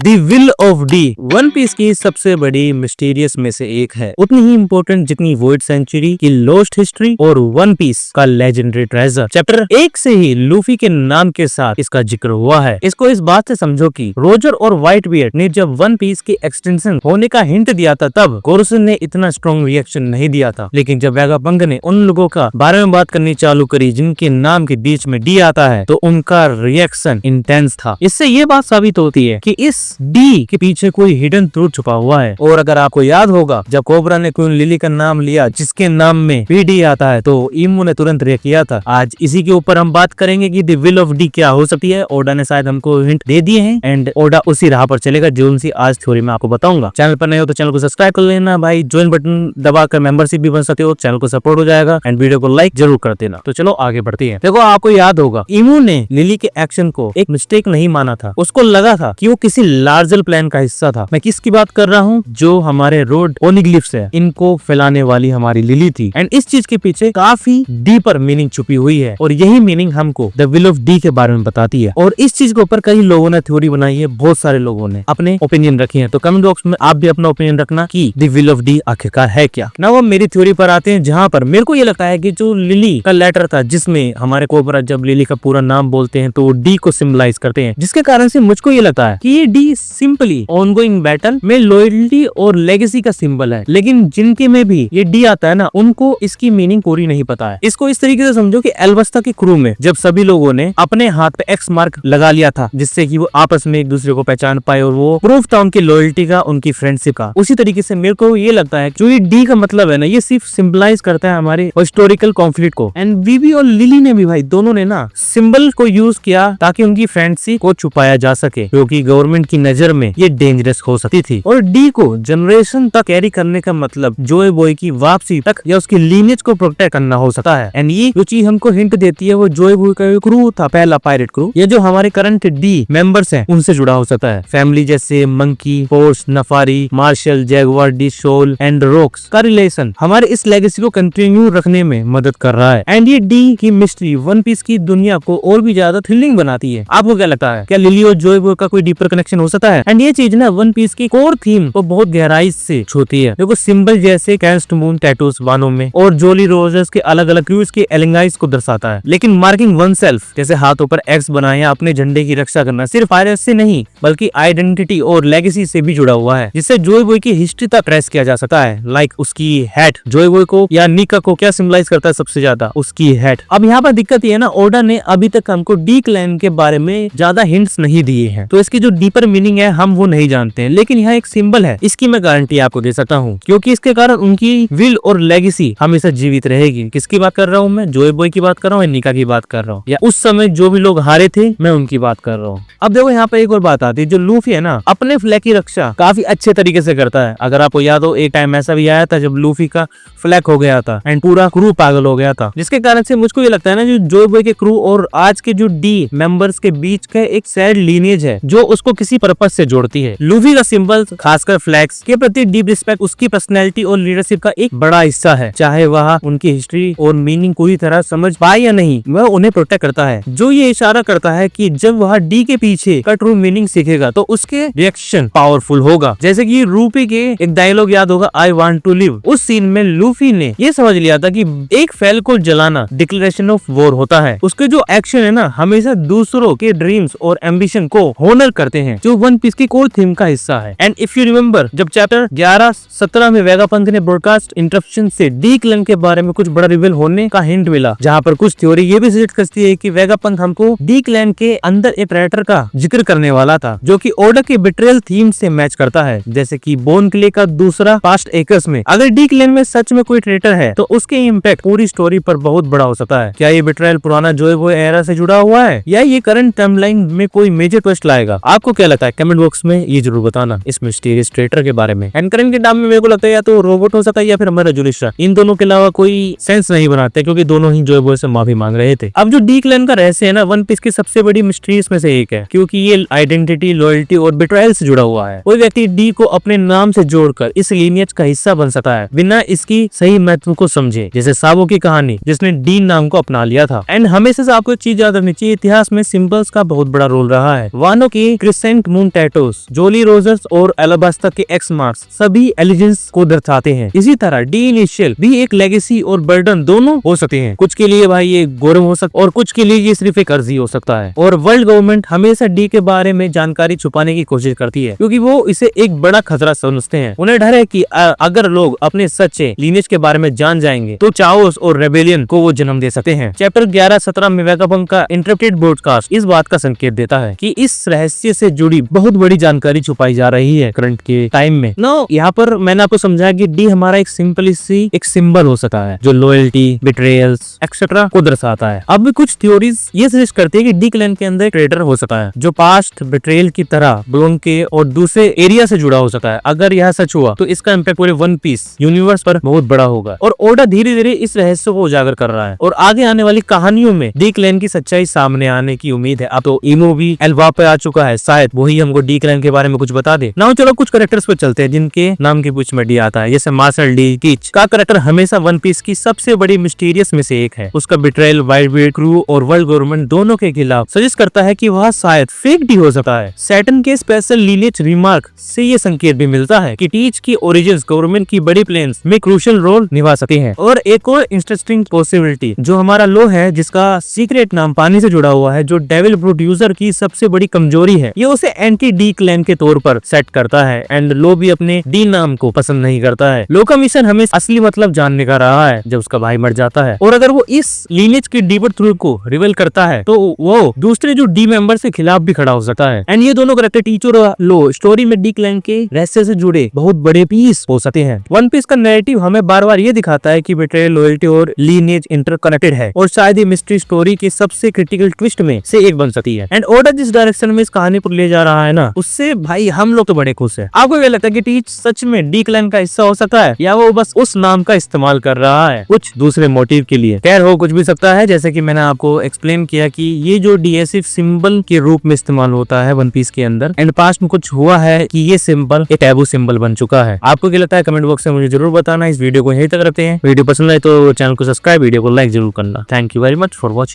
The will of D one piece की सबसे बड़ी मिस्टीरियस में से एक है, उतनी ही इम्पोर्टेंट जितनी वॉइड सेंचुरी की लॉस्ट हिस्ट्री और वन पीस का लेजेंडरी ट्रेजर। चैप्टर 1 से ही लूफी के नाम के साथ इसका जिक्र हुआ है। इसको इस बात से समझो कि रोजर और व्हाइट बियर्ड ने जब वन पीस की एक्सटेंशन होने का हिंट दिया था तब गोरुसन ने इतना स्ट्रॉन्ग रिएक्शन नहीं दिया था, लेकिन जब वेगापंक ने उन लोगों का बारे में बात करनी चालू करी जिनके नाम के बीच में डी आता है तो उनका रिएक्शन इंटेंस था। इससे ये बात साबित होती है कि इस डी के पीछे कोई हिडन ट्रूथ छुपा हुआ है। और अगर आपको याद होगा जब कोबरा ने क्वीन लिली का नाम लिया जिसके नाम में पीडी आता है तो इमू ने तुरंत रिएक्ट किया था। आज इसी के ऊपर हम बात करेंगे कि द विल ऑफ डी क्या हो सकती है। ओडा ने शायद हमको हिंट दे दिए हैं एंड ओडा उसी राह पर चलेगा जो उनसी आज थ्योरी में आपको बताऊंगा। चैनल पर नए हो तो चैनल को सब्सक्राइब कर लेना भाई, ज्वाइन बटन दबाकर मेंबरशिप भी बन सकते हो, चैनल को सपोर्ट हो जाएगा एंड वीडियो को लाइक जरूर कर देना। तो चलो आगे बढ़ते हैं। देखो आपको याद होगा इमू ने लिली के एक्शन को एक मिस्टेक नहीं माना था, उसको लगा था कि वो किसी लार्जर प्लान का हिस्सा था। मैं किसकी बात कर रहा हूँ? जो हमारे रोड ओनिग्लिफ्स है इनको फैलाने वाली हमारी लिली थी एंड इस चीज के पीछे काफी डीपर मीनिंग छुपी हुई है और यही मीनिंग हमको द विल ऑफ डी के बारे में बताती है। और इस चीज के ऊपर कई लोगों ने थ्योरी बनाई है, बहुत सारे लोगों ने अपने ओपिनियन रखे हैं। तो कमेंट बॉक्स में आप भी अपना ओपिनियन रखना कि द विल ऑफ डी आखिरकार है क्या। ना वो मेरी थ्योरी पर आते हैं जहाँ पर मेरे को ये लगता है कि जो लिली का लेटर था जिसमें हमारे कोबरा जब लिली का पूरा नाम बोलते हैं तो डी को सिंबलाइज करते हैं, जिसके कारण से मुझको ये लगता है कि ये डी सिंपली ऑनगोइंग बैटल में लॉयल्टी और लेगेसी का सिंबल है। लेकिन जिनके में भी ये डी आता है ना उनको इसकी मीनिंग पूरी नहीं पता है। इसको इस तरीके से समझो कि एल्बस्ता की क्रू में जब सभी लोगों ने अपने हाथ पे एक्स मार्क लगा लिया था जिससे कि वो आपस में एक दूसरे को पहचान पाए और वो प्रूफ था उनकी लॉयल्टी का, उनकी फ्रेंडशिप का। उसी तरीके से मेरे को ये लगता है जो ये डी का मतलब है ना ये सिर्फ सिंबलाइज करता है हमारे हिस्टोरिकल कॉन्फ्लिक्ट को। एंड बीबी और लिली ने भी भाई दोनों ने ना सिंबल को यूज किया ताकि उनकी फ्रेंडशिप को छुपाया जा सके, क्योंकि गवर्नमेंट की नजर में ये डेंजरस हो सकती थी। और डी को जनरेशन तक कैरी करने का मतलब जोए बॉय की वापसी तक या उसकी लीनेज को प्रोटेक्ट करना हो सकता है। एंड ये जो चीज हमको हिंट देती है वो जोए बॉय का क्रू था, पहला पायरेट क्रू, ये जो हमारे करंट डी मेंबर्स हैं उनसे जुड़ा हो सकता है। फैमिली जैसे मंकी, फोर्स, नफारी, मार्शल, जैगवार, डी शोल एंड रॉक्स का रिलेशन हमारे इस लेगेसी को कंटिन्यू रखने में मदद कर रहा है। एंड ये डी की मिस्ट्री वन पीस की दुनिया को और भी ज्यादा थ्रिलिंग बनाती है। आपको क्या लगता है, क्या लिली और जोए बॉय का कोई डीपर कनेक्शन हो सकता है? एंड ये चीज ना वन पीस की कोर थीम को बहुत गहराई से छूती है। देखो सिंबल जैसे कैंस्ट मून टैटूज वानों में और जोली रोजर्स के अलग अलग क्रूज के एलिंगाइज को दर्शाता है, लेकिन मार्किंग वन सेल्फ जैसे हाथों पर एक्स बनाए या अपने झंडे की रक्षा करना सिर्फ पायरेट्स से नहीं बल्कि आइडेंटिटी और लेगेसी से भी जुड़ा हुआ है, जिससे जोए बॉय की हिस्ट्री तक ट्रेस किया जा सकता है। लाइक उसकी हैट जोए बॉय को या निका को क्या सिंबलाइज करता है सबसे ज्यादा? उसकी हैट। अब यहाँ पर दिक्कत ये है ना, ओडा ने अभी तक हमको डी क्लैन के बारे में ज्यादा हिंट्स नहीं दिए हैं, तो इसकी जो डीपर मीनिंग है हम वो नहीं जानते हैं। लेकिन यहाँ एक सिंबल है, इसकी मैं गारंटी आपको दे सकता हूँ, क्योंकि इसके कारण उनकी विल और लेगेसी हमेशा जीवित रहेगी। किसकी बात कर रहा हूँ मैं? जोए बॉय की बात कर रहा हूँ, निका की बात कर रहा हूँ, या उस समय जो भी लोग हारे थे मैं उनकी बात कर रहा हूँ। अब देखो यहाँ पे एक और बात आती है, जो लूफी है ना अपने फ्लैग की रक्षा काफी अच्छे तरीके से करता है। अगर आपको याद हो एक टाइम ऐसा भी आया था जब लूफी का फ्लैग हो गया था एंड पूरा क्रू पागल हो गया था, जिसके कारण से मुझको ये लगता है ना जो जोए बॉय के क्रू और आज के जो डी मेंबर्स के बीच का एक सैड लीनेज है जो उसको किसी पर्पस से जोड़ती है। लूफी का सिंबल खासकर फ्लैग्स के प्रति डीप रिस्पेक्ट उसकी पर्सनैलिटी और लीडरशिप का एक बड़ा हिस्सा है। चाहे वह उनकी हिस्ट्री और मीनिंग पूरी तरह समझ पाए या नहीं, वह उन्हें प्रोटेक्ट करता है, जो ये इशारा करता है कि जब वह डी के पीछे का ट्रू मीनिंग सीखेगा तो उसके रिएक्शन पावरफुल होगा। जैसे कि रूपी के एक डायलॉग याद होगा, आई वांट टू लिव। उस सीन में लूफी ने ये समझ लिया था कि एक फैल को जलाना डिक्लेरेशन ऑफ वॉर होता है। उसके जो एक्शन है ना हमेशा दूसरों के ड्रीम्स और एम्बिशन को होनर करते हैं, जो वन पीस की कोर थीम का हिस्सा है। एंड इफ यू रिमेम्बर जब चैप्टर 11-17 में वेगापंक ने ब्रॉडकास्ट इंटरप्शन से डी क्लैन के बारे में कुछ बड़ा रिवील होने का हिंट मिला, जहाँ पर कुछ थ्योरी ये भी सजेस्ट करती है कि वेगापंक हमको डी क्लैन के अंदर एक प्रेडेटर का जिक्र करने वाला था जो कि ओडा के बिट्रेयल थीम से मैच करता है, जैसे कि बोन क्ले का दूसरा पास्ट एकर्स में। अगर डी क्लैन में सच में कोई ट्रेटर है तो उसके इम्पैक्ट पूरी स्टोरी पर बहुत बड़ा हो सकता है। क्या ये बिट्रेयल पुराना जोए बॉय एरा से जुड़ा हुआ है या ये करंट टाइमलाइन में कोई मेजर ट्विस्ट लाएगा? आपको क्या लगता है? कमेंट बॉक्स में ये जरूर बताना इस मिस्टीरियस ट्रेटर के बारे में। एंड करंट के टाइम में मेरे को लगता है या तो रोबोट हो सकता है या फिर हमारा जुलिस्ट्रा, इन दोनों के अलावा कोई सेंस नहीं बनाते क्योंकि दोनों ही जोए बॉय से माफी मांग रहे थे। अब जो डी क्लैन का रहस्य है ना वन पीस की सबसे बड़ी मिस्ट्रीज में से एक है, क्योंकि ये आइडेंटिटी, लॉयल्टी और बिट्रायल से जुड़ा हुआ है। कोई व्यक्ति डी को अपने नाम से जोड़कर इस लीनियज का हिस्सा बन सकता है बिना इसकी सही महत्व को समझे, जैसे साबो की कहानी जिसने डी नाम को अपना लिया था। एंड हमेशा से आपको चीज याद रखनी चाहिए, इतिहास में सिंबल्स का बहुत बड़ा रोल रहा है। वानो की क्रिसेंट मून टैटोस, जोली रोजर्स और एलाबास्ता के एक्स मार्क्स सभी एलिजेंस को दर्शाते हैं। इसी तरह डी इनिशियल भी एक लेगेसी और बर्डन दोनों हो सकते हैं। कुछ के लिए भाई ये गौरव हो सकता है और कुछ के लिए ये सिर्फ एक अर्जी हो सकता है। और वर्ल्ड गवर्नमेंट हमेशा डी के बारे में जानकारी छुपाने की कोशिश करती है क्योंकि वो इसे एक बड़ा खतरा समझते हैं। उन्हें डर है कि अगर लोग अपने सच्चे लीनेज के बारे में जान जाएंगे तो चाओस और रेबेलियन को वो जन्म दे सकते हैं। चैप्टर 11-17 में वेगापंक का इंटरप्टेड ब्रॉडकास्ट इस बात का संकेत देता है कि इस रहस्य से जुड़ी बहुत बड़ी जानकारी छुपाई जा रही है करंट के टाइम में। नो यहाँ पर मैंने आपको समझाया कि डी हमारा एक सिंपल सी एक सिंबल हो सकता है जो लॉयल्टी, बिट्रेयल्स एक्सेट्रा को दर्शाता है। अब भी कुछ थ्योरीज ये सजेस्ट करती है कि डी क्लैन के अंदर ट्रेडर हो सकता है जो पास्ट बिट्रेयल की तरह ब्लोन के और दूसरे एरिया से जुड़ा हो सकता है। अगर यह सच हुआ तो इसका इम्पैक्ट पूरे वन पीस यूनिवर्स पर बहुत बड़ा होगा और ओडा धीरे धीरे इस रहस्य को उजागर कर रहा है और आगे आने वाली कहानियों में डी क्लैन की सच्चाई सामने आने की उम्मीद है। अब तो इमो भी एल्वा पे आ चुका है, शायद वही हमको डी क्लैन के बारे में कुछ बता दे ना। चलो कुछ कैरेक्टर्स पे चलते हैं जिनके नाम के बीच में डी आता है। जैसे मार्शल डी टीच का कैरेक्टर हमेशा वन पीस की सबसे बड़ी मिस्टीरियस में से एक है। उसका बिट्रेयल वाइल्ड क्रू और वर्ल्ड गवर्नमेंट दोनों के खिलाफ सजेस्ट करता है कि वह शायद फेक डी हो सकता है। सैटर्न के स्पेशल लीनेज रिमार्क से ये संकेत भी मिलता है कि टीच की ओरिजिन्स गवर्नमेंट की बड़ी प्लान्स में क्रूशियल रोल निभा सकती हैं। और एक और इंटरेस्टिंग पॉसिबिलिटी जो हमारा लो है जिसका सीक्रेट नाम पानी से जुड़ा हुआ है, जो डेविल प्रोड्यूसर की सबसे बड़ी कमजोरी है, ये उसे एंटी डी क्लैन के तौर पर सेट करता है। एंड लो भी अपने डी नाम को पसंद नहीं करता है। लो का मिशन हमें असली मतलब जानने का रहा है जब उसका भाई मर जाता है और अगर वो इस लीनेज के डीपर थ्रू को रिवील करता है तो वो दूसरे जो डी मेंबर से खिलाफ भी खड़ा हो सकता है। एंड ये दोनों कैरेक्टर टीचर और लो स्टोरी में डी क्लैन के रहस्य से जुड़े बहुत बड़े पीस हो सकते हैं। वन पीस का नैरेटिव हमें बार बार ये दिखाता है कि बिट्रेयल, लॉयल्टी और लीनेज इंटरकनेक्टेड है और शायद ये मिस्ट्री स्टोरी के सबसे क्रिटिकल ट्विस्ट में से एक बन सकती है। एंड ओडा जिस डायरेक्शन में इस कहानी पर ले जा रहा है ना, उससे भाई हम लोग तो बड़े खुश है। आपको क्या लगता है कि टीच सच में डी क्लैन का हिस्सा हो सकता है या वो बस उस नाम का इस्तेमाल कर रहा है कुछ दूसरे मोटिव के लिए? खैर हो कुछ भी सकता है, जैसे कि मैंने आपको एक्सप्लेन किया कि ये जो डीएसिव सिंबल के रूप में इस्तेमाल होता है वन पीस के अंदर, एंड पास्ट में कुछ हुआ है कि ये सिंबल एक टैबू सिंबल बन चुका है। आपको क्या लगता है कमेंट बॉक्स में मुझे जरूर बताना। इस वीडियो को यहीं तक रखते हैं। वीडियो पसंद आए तो चैनल को सब्सक्राइब, वीडियो को लाइक जरूर करना। Thank you very much for watching.